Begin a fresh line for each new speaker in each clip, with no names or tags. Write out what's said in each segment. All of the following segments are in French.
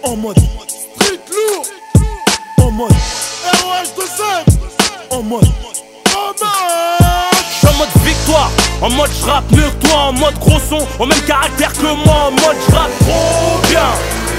En mode street lourd. En mode ROH2C. En mode
J'suis en mode victoire, en mode j'rappe mieux que toi, en mode gros son, au même caractère que moi, en mode j'rappe trop bien.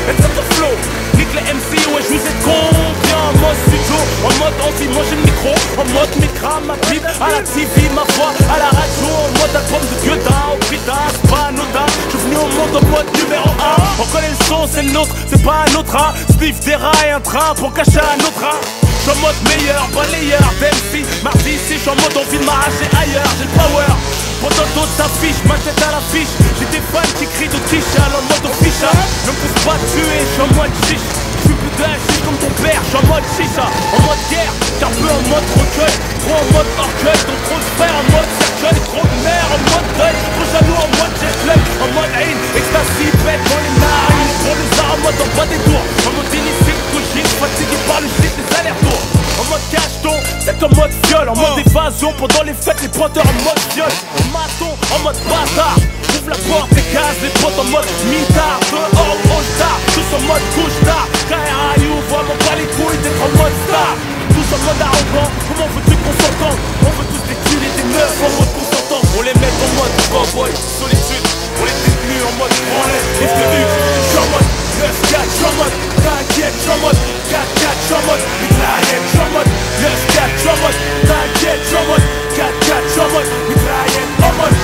Et c'est le flow, nique les MC, ouais j'vous ai combien. En mode studio, en mode envie, manger le micro, en mode micra, ma pipe, à la TV, ma voix, à la radio, en mode album de Guetta, au prix d'un, c'est pas anodin. J'suis venu au monde en mode numéro 1, on connaît le son, c'est le nôtre, c'est pas un autre, hein. Spliff des rats et un train pour cacher un autre, hein. J'suis en mode meilleur, balayeur d'MC. Mardi ici, j'suis en mode envie de m'arracher ailleurs. J'ai le power, pendant d'autres s'affichent, ma tête à l'affiche. J'ai des fans qui crient de Tisha, en mode ficha. Ne me pousse pas tuer, j'suis en mode chiche. J'suis plus d'un chiche comme ton père, j'suis en mode chicha. En mode guerre, j'suis un peu en mode recueil. Trop en mode orgueil, donc trop de frères en mode cercueil. Trop de mère en mode deuil, trop jaloux en mode jet lag. En mode haine, ecstasy, pète dans les narines. Trop les arts en mode en bas des tours. En mode illicite, couchine, fatigué par le shit des allers-retours. En mode cacheton, c'est en mode viol. En mode évasion, pendant les fêtes, les pointeurs en mode viol. Maton, en mode bâtard. Ouvre la porte et casse les potes en mode mitard. Dehors en gros star, tous en mode couche tard. KRAU, vraiment pas les couilles d'être en mode star. Tous en mode arrogant, comment veux-tu qu'on s'entende? On veut tous des tuiles et des meufs en mode consentant. On les met en mode cowboy, solitude. On les détenus en mode branlette, les férus. J'suis en mode 9-4, j'suis en mode t'inquiète, j'suis en mode 4-4, j'suis en mode mitraillette, j'suis en mode 9-4, j'suis en mode t'inquiète, j'suis en mode 4-4, j'suis en mode mitraillette, en mode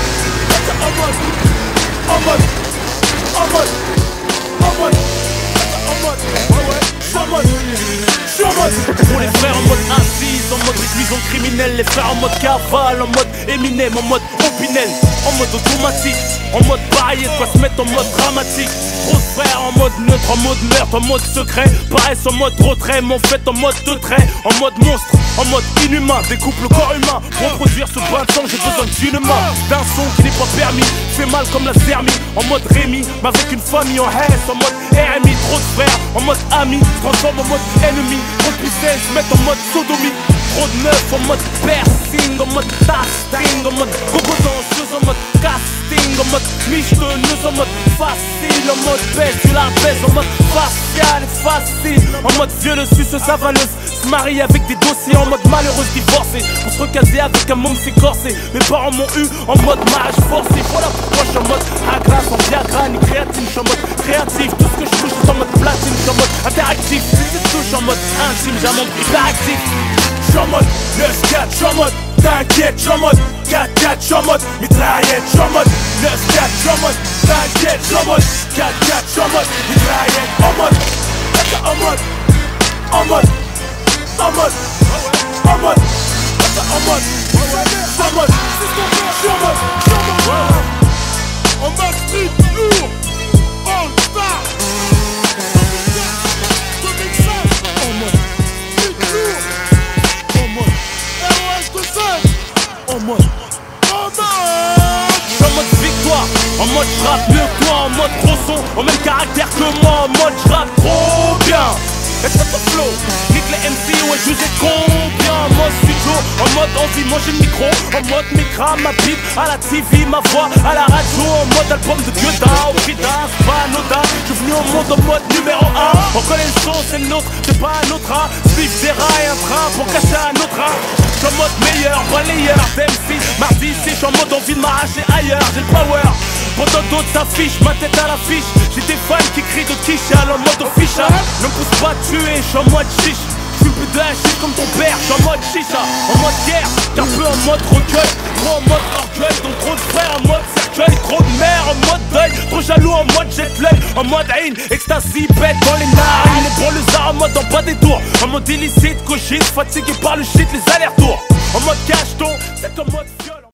pour les frères en mode incise, en mode réclusion criminelle, les frères en mode cavale, en mode Eminem, en mode Opinel, en mode automatique, en mode pareil, quoi se mettre en mode dramatique. Gros frères en mode neutre, en mode meurtre, en mode secret, paraissent en mode retrait, mais en fait en mode de trait, en mode monstre, en mode inhumain, découpe le corps humain. Pour produire ce bain de sang, j'ai besoin d'une main, d'un son qui n'est pas permis, fait mal comme la thermie, en mode Rémi, mais avec une famille en haine, en mode RMI, trop de frères, en mode ami, transforme en mode ennemi, trop de puissance, se mettre en mode sodomie, trop de meufs en mode piercing, en mode tasting, en mode gogo danseuse, en mode casting, en mode michetonneuse, en mode facile, en mode baisse, tu la baisse, en mode facial et facile, en mode violeuse, suceuse, avaleuse, se marie avec des dossiers, en mode malheureuse divorcée, pour se recaser avec un môme s'écorcer. Mes parents m'ont eu en mode mariage forcé, voilà pourquoi je suis en mode agras, en Viagra, ni créatine, je suis en mode créatif, tout ce que je touche c'est en mode platine, je suis en mode interactif, c'est tout, je suis en mode intime, j'ai un monde hyperactif. Je suis en mode 9-4, je suis en mode t'inquiète, je suis en mode 4-4, je suis en mode mitraillette, je suis en mode 9-4, je suis en mode t'inquiète, je suis en mode 4-4, je suis en mode mitraillette, en mode en mode en mode en mode en mode en mode
en mode street lourd. All star. En mode street lourd. En mode ROH2C. En mode
j'suis en mode victoire, en mode j'rappe mieux que toi, en mode gros son, au même caractère que moi, en mode j'rappe trop bien. Et c'est le flow, nique les MC, ouais j'vous ai combien. En mode studio, en mode envie, manger le micro, en mode micra, ma pipe, à la TV, ma voix, à la radio, en mode album de Guetta, au prix d'un, c'est pas anodin. J'suis venu au monde en mode numéro 1, on connaît le son, c'est le nôtre, c'est pas un autre, hein. Spliff des rats et un train pour cacher un autre, hein. J'suis en mode meilleur, balayeur d'MC. Mardi ici, j'suis en mode envie de m'arracher ailleurs, j'ai le power. Pendant d'autres s'affichent, ma tête à l'affiche. J'ai des fans qui crient de Tisha, en mode ficha. Ne me pousse pas tuer, j'suis en mode chiche. J'fume plus d'un shit comme ton père, j'suis en mode chicha. En mode guerre, j'suis un peu en mode recueil. Trop en mode orgueil, donc trop de frères en mode cercueil. Trop de mère en mode deuil, trop jaloux en mode jet lag. En mode haine, ecstasy, pète dans les narines. Les branleurs en mode en bas des tours. En mode illicite, cochise, fatigué par le shit, les allers-retours. En mode cacheton, c'est en mode